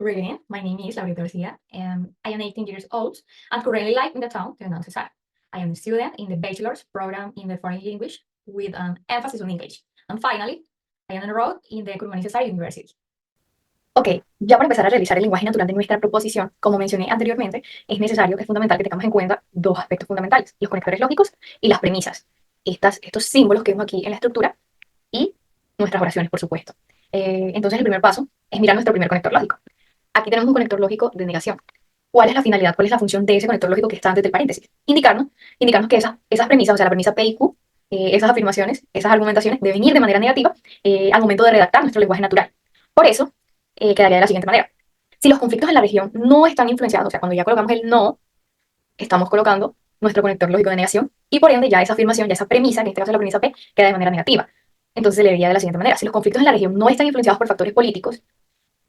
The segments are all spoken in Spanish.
Greetings, my name is Laurita Garcia, and I am 18 years old and currently live in the town de Nantes. I am a student in the bachelor's program in the foreign language with an emphasis on English. And finally, I am enrolled in the Kurmani Society University. Ok, ya para empezar a realizar el lenguaje natural de nuestra proposición, como mencioné anteriormente, es fundamental que tengamos en cuenta dos aspectos fundamentales, los conectores lógicos y las premisas. Estos símbolos que vemos aquí en la estructura y nuestras oraciones, por supuesto. Entonces el primer paso es mirar nuestro primer conector lógico. Aquí tenemos un conector lógico de negación. ¿Cuál es la finalidad? ¿Cuál es la función de ese conector lógico que está antes del paréntesis? Indicarnos que esas premisas, o sea, la premisa P y Q, esas afirmaciones, esas argumentaciones deben ir de manera negativa al momento de redactar nuestro lenguaje natural. Por eso, quedaría de la siguiente manera. Si los conflictos en la región no están influenciados, o sea, cuando ya colocamos el no, estamos colocando nuestro conector lógico de negación y por ende ya esa afirmación, ya esa premisa, que en este caso es la premisa P, queda de manera negativa. Entonces se leería de la siguiente manera. Si los conflictos en la región no están influenciados por factores políticos,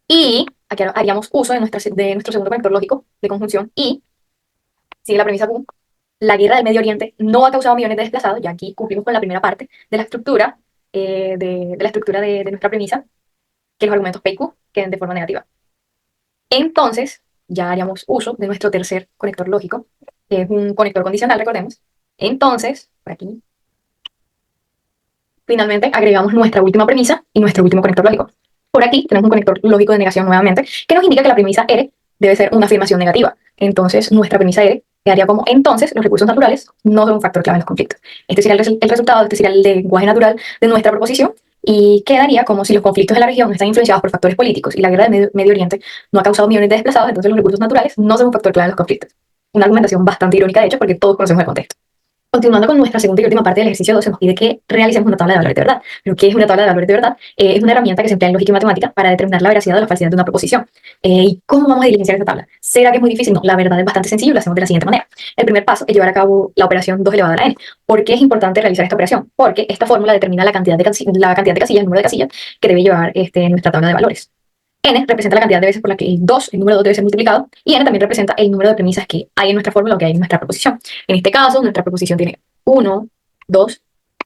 y aquí haríamos uso de nuestro segundo conector lógico de conjunción y sigue la premisa Q. La guerra del Medio Oriente no ha causado millones de desplazados, ya aquí cumplimos con la primera parte de la estructura, de nuestra premisa, que los argumentos P y Q queden de forma negativa. Entonces, ya haríamos uso de nuestro tercer conector lógico, que es un conector condicional, recordemos. Entonces, por aquí, finalmente agregamos nuestra última premisa y nuestro último conector lógico. Por aquí tenemos un conector lógico de negación nuevamente, que nos indica que la premisa R debe ser una afirmación negativa. Entonces, nuestra premisa R quedaría como, entonces, los recursos naturales no son un factor clave en los conflictos. Este sería el resultado, este sería el lenguaje natural de nuestra proposición, y quedaría como si los conflictos de la región están influenciados por factores políticos y la guerra del Medio Oriente no ha causado millones de desplazados, entonces los recursos naturales no son un factor clave en los conflictos. Una argumentación bastante irónica, de hecho, porque todos conocemos el contexto. Continuando con nuestra segunda y última parte del ejercicio 2, se nos pide que realicemos una tabla de valores de verdad. ¿Pero qué es una tabla de valores de verdad? Es una herramienta que se emplea en lógica y matemática para determinar la veracidad o la falsidad de una proposición. ¿Y cómo vamos a diligenciar esta tabla? ¿Será que es muy difícil? No, la verdad es bastante sencillo, lo hacemos de la siguiente manera. El primer paso es llevar a cabo la operación 2 elevado a la n. ¿Por qué es importante realizar esta operación? Porque esta fórmula determina la cantidad de casillas, el número de casillas que debe llevar nuestra tabla de valores. N representa la cantidad de veces por la que el número 2 debe ser multiplicado, y N también representa el número de premisas que hay en nuestra fórmula o que hay en nuestra proposición. En este caso, nuestra proposición tiene 1, 2,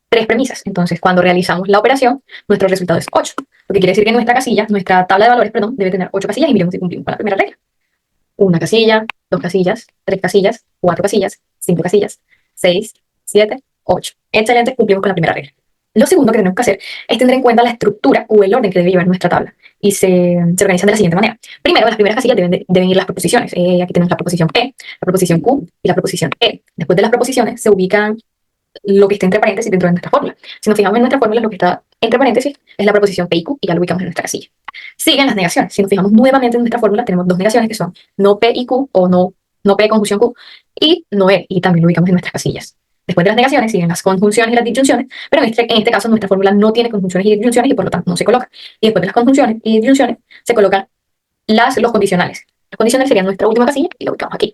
3 premisas. Entonces, cuando realizamos la operación, nuestro resultado es 8. Lo que quiere decir que nuestra tabla de valores, debe tener 8 casillas y miremos si cumplimos con la primera regla. Una casilla, 2 casillas, 3 casillas, 4 casillas, 5 casillas, 6, 7, 8. Excelente, cumplimos con la primera regla. Lo segundo que tenemos que hacer es tener en cuenta la estructura o el orden que debe llevar nuestra tabla. Y se organizan de la siguiente manera. Primero, en las primeras casillas deben ir las proposiciones. Aquí tenemos la proposición P, la proposición Q y la proposición E. Después de las proposiciones se ubican lo que está entre paréntesis dentro de nuestra fórmula. Si nos fijamos en nuestra fórmula, lo que está entre paréntesis es la proposición P y Q y ya lo ubicamos en nuestra casilla. Siguen las negaciones. Si nos fijamos nuevamente en nuestra fórmula, tenemos dos negaciones que son no P y Q o no P conjunción Q y no E, y también lo ubicamos en nuestras casillas. Después de las negaciones siguen las conjunciones y las disyunciones, pero en este caso nuestra fórmula no tiene conjunciones y disyunciones y por lo tanto no se coloca. Y después de las conjunciones y disyunciones se colocan los condicionales. Los condicionales serían nuestra última casilla y la ubicamos aquí.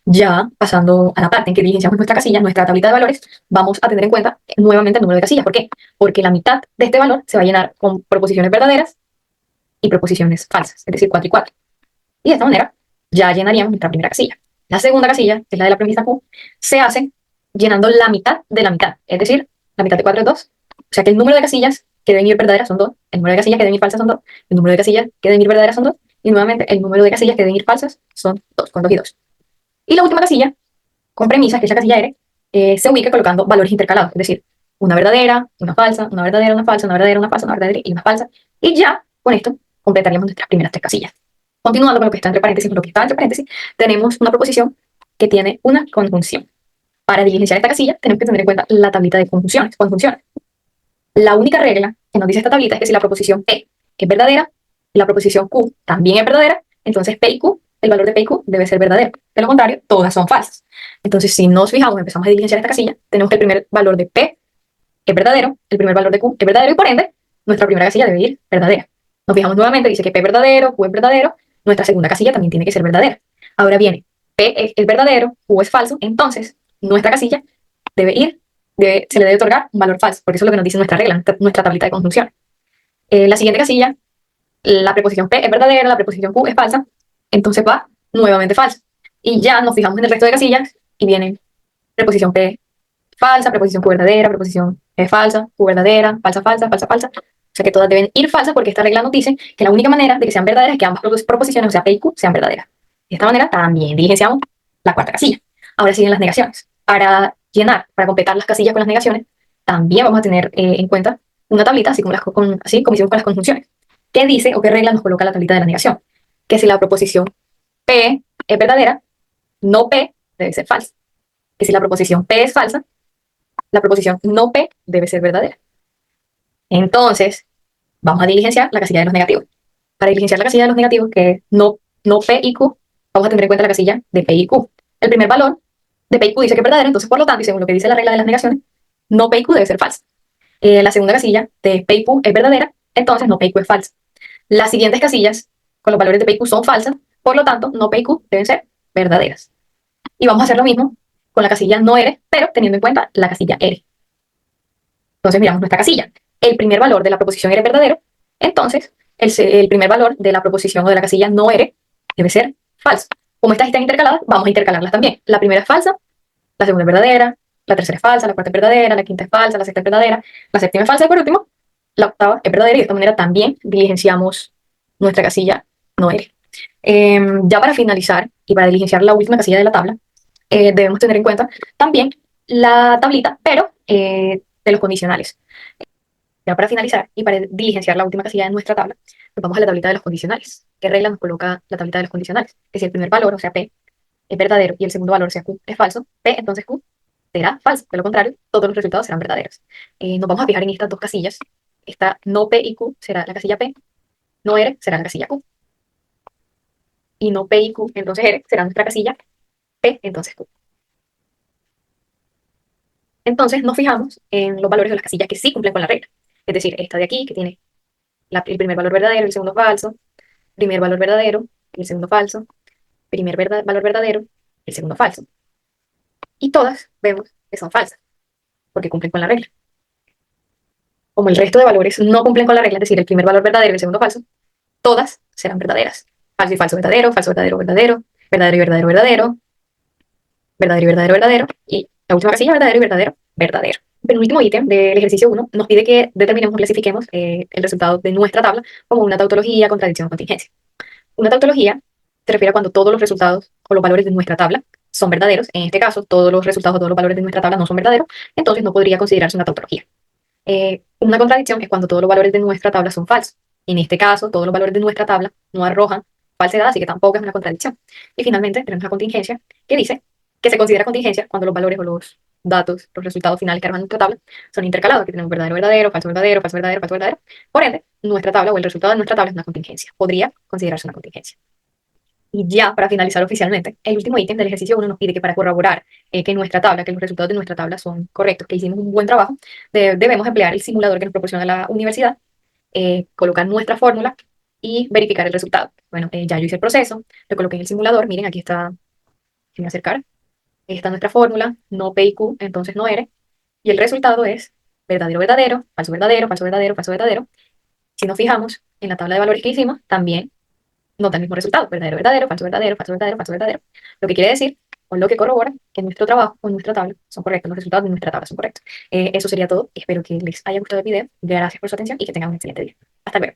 Ya pasando a la parte en que diligenciamos nuestra casilla, nuestra tablita de valores, vamos a tener en cuenta nuevamente el número de casillas. ¿Por qué? Porque la mitad de este valor se va a llenar con proposiciones verdaderas y proposiciones falsas, es decir, 4 y 4. Y de esta manera ya llenaríamos nuestra primera casilla. La segunda casilla, que es la de la premisa Q, se hace llenando la mitad de la mitad, es decir, la mitad de 4 es 2. O sea que el número de casillas que deben ir verdaderas son 2, el número de casillas que deben ir falsas son 2, el número de casillas que deben ir verdaderas son 2, y nuevamente el número de casillas que deben ir falsas son 2, con 2 y 2. Y la última casilla, con premisas, que es la casilla R, se ubica colocando valores intercalados, es decir, una verdadera, una falsa, una verdadera, una falsa, una verdadera, una falsa, una verdadera y una falsa. Y ya con esto completaríamos nuestras primeras 3 casillas. Continuando con lo que está entre paréntesis, tenemos una proposición que tiene una conjunción. Para diligenciar esta casilla, tenemos que tener en cuenta la tablita de conjunciones. La única regla que nos dice esta tablita es que si la proposición P es verdadera y la proposición Q también es verdadera, entonces P y Q, el valor de P y Q debe ser verdadero. De lo contrario, todas son falsas. Entonces, si nos fijamos, empezamos a diligenciar esta casilla, tenemos que el primer valor de P es verdadero, el primer valor de Q es verdadero y por ende, nuestra primera casilla debe ir verdadera. Nos fijamos nuevamente, dice que P es verdadero, Q es verdadero, nuestra segunda casilla también tiene que ser verdadera. Ahora viene, P es verdadero, Q es falso, entonces nuestra casilla se le debe otorgar un valor falso, porque eso es lo que nos dice nuestra regla, nuestra tablita de conjunción. La siguiente casilla, la preposición P es verdadera, la preposición Q es falsa, entonces va nuevamente falsa. Y ya nos fijamos en el resto de casillas y vienen preposición P falsa, preposición Q verdadera, preposición E falsa, Q verdadera, falsa, falsa, falsa, falsa. sea que todas deben ir falsas porque esta regla nos dice que la única manera de que sean verdaderas es que ambas proposiciones, o sea, P y Q, sean verdaderas. De esta manera también diligenciamos la cuarta casilla. Ahora siguen las negaciones. Para llenar, para completar las casillas con las negaciones, también vamos a tener en cuenta una tablita, así como hicimos con las conjunciones. ¿Qué dice o qué regla nos coloca la tablita de la negación? Que si la proposición P es verdadera, no P debe ser falsa. Que si la proposición P es falsa, la proposición no P debe ser verdadera. Entonces, vamos a diligenciar la casilla de los negativos. Para diligenciar la casilla de los negativos, que es no P y Q, vamos a tener en cuenta la casilla de P y Q. El primer valor de P y Q dice que es verdadero, entonces por lo tanto, y según lo que dice la regla de las negaciones, no P y Q debe ser falsa. La segunda casilla de P y Q es verdadera, entonces no P y Q es falsa. Las siguientes casillas con los valores de P y Q son falsas, por lo tanto, no P y Q deben ser verdaderas. Y vamos a hacer lo mismo con la casilla no R, pero teniendo en cuenta la casilla R. Entonces miramos nuestra casilla. El primer valor de la proposición R es verdadero, entonces el primer valor de la proposición o de la casilla no R debe ser falso. Como estas están intercaladas, vamos a intercalarlas también. La primera es falsa, la segunda es verdadera, la tercera es falsa, la cuarta es verdadera, la quinta es falsa, la sexta es verdadera, la séptima es falsa y por último, la octava es verdadera y de esta manera también diligenciamos nuestra casilla no R. Ya para finalizar y para diligenciar la última casilla de la tabla, debemos tener en cuenta también la tablita, pero de los condicionales. Ya para finalizar y para diligenciar la última casilla de nuestra tabla, nos vamos a la tablita de los condicionales. ¿Qué regla nos coloca la tablita de los condicionales? Que si el primer valor, o sea P, es verdadero y el segundo valor, o sea Q, es falso, P entonces Q será falso. De lo contrario, todos los resultados serán verdaderos. Nos vamos a fijar en estas dos casillas. Esta no P y Q será la casilla P, no R será la casilla Q. Y no P y Q, entonces R será nuestra casilla P, entonces Q. Entonces nos fijamos en los valores de las casillas que sí cumplen con la regla. Es decir, esta de aquí, que tiene el primer valor verdadero, el segundo falso, primer valor verdadero, el segundo falso, valor verdadero, el segundo falso. Y todas vemos que son falsas, porque cumplen con la regla. Como el resto de valores no cumplen con la regla, es decir, el primer valor verdadero y el segundo falso, todas serán verdaderas. Falso y falso verdadero, falso verdadero verdadero, verdadero y verdadero verdadero, verdadero y verdadero verdadero, y la última casilla, verdadero y verdadero verdadero. El penúltimo ítem del ejercicio 1 nos pide que determinemos o clasifiquemos el resultado de nuestra tabla como una tautología, contradicción o contingencia. Una tautología se refiere a cuando todos los resultados o los valores de nuestra tabla son verdaderos. En este caso, todos los resultados o todos los valores de nuestra tabla no son verdaderos, entonces no podría considerarse una tautología. Una contradicción es cuando todos los valores de nuestra tabla son falsos. En este caso, todos los valores de nuestra tabla no arrojan falsedad, así que tampoco es una contradicción. Y finalmente, tenemos la contingencia, que dice que se considera contingencia cuando los valores o los datos, los resultados finales que arrojan nuestra tabla son intercalados, que tenemos verdadero, verdadero, falso, verdadero, falso, verdadero, falso, verdadero. Por ende, nuestra tabla o el resultado de nuestra tabla es una contingencia. Podría considerarse una contingencia. Y ya, para finalizar oficialmente, el último ítem del ejercicio 1 nos pide que para corroborar que nuestra tabla, que los resultados de nuestra tabla son correctos, que hicimos un buen trabajo, debemos emplear el simulador que nos proporciona la universidad, colocar nuestra fórmula y verificar el resultado. Bueno, ya yo hice el proceso, lo coloqué en el simulador, miren, aquí está, déjenme acercar, está nuestra fórmula, no P y Q, entonces no R, y el resultado es verdadero, verdadero, falso, verdadero, falso, verdadero, falso, verdadero. Si nos fijamos en la tabla de valores que hicimos, también nos da el mismo resultado, verdadero, verdadero, falso, verdadero, falso, verdadero, falso, verdadero. Lo que quiere decir, o lo que corrobora, que nuestro trabajo o nuestra tabla son correctos, los resultados de nuestra tabla son correctos. Eso sería todo. Espero que les haya gustado el video. Gracias por su atención y que tengan un excelente día. Hasta luego.